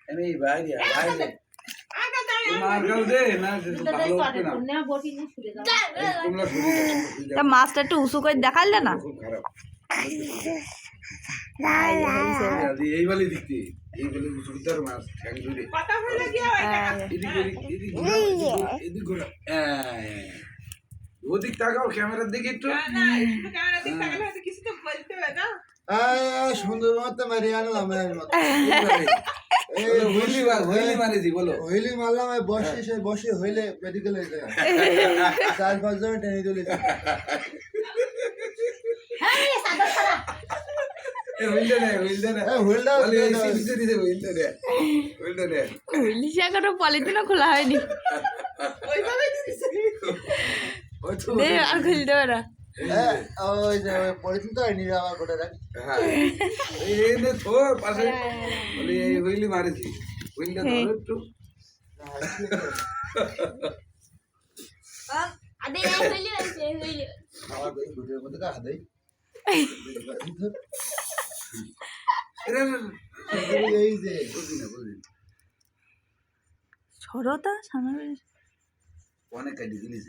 আমি বাইরে বাইরে মার দে না ভালো হবে না মাছটা একটু উঁচু করে দেখালে না খুব খারাপ এই বলে দিতে এই বলে সুন্দর মাছ ঠ্যাং ধরে কথা হইলে কি হয় এটা এদিক ঘোরা ওদিক তাকাও ক্যামেরার দিকে একটু না না একটু ক্যামেরা দিক তাকালে হয়তো কিছু তো বলতে হবে না সুন্দর মতো মারি আনলাম হইলি মারেছি বলো হইলি মারলাম বসে সে বসে হইলে মেডিকেলে যায় 4-5 জন টেনে চলেছে পলিথিনও খোলা হয়নি আর খুলতে পারা ওই যে পলিথিন তো নিয়ে আমার গোটা রাখ তোর পাশে হইলি মারেছি হইলটা ধরো একটু আমার গোটের মধ্যে কা হাতেই এই যে সরতা সামনে অনেক কাটি দিলিস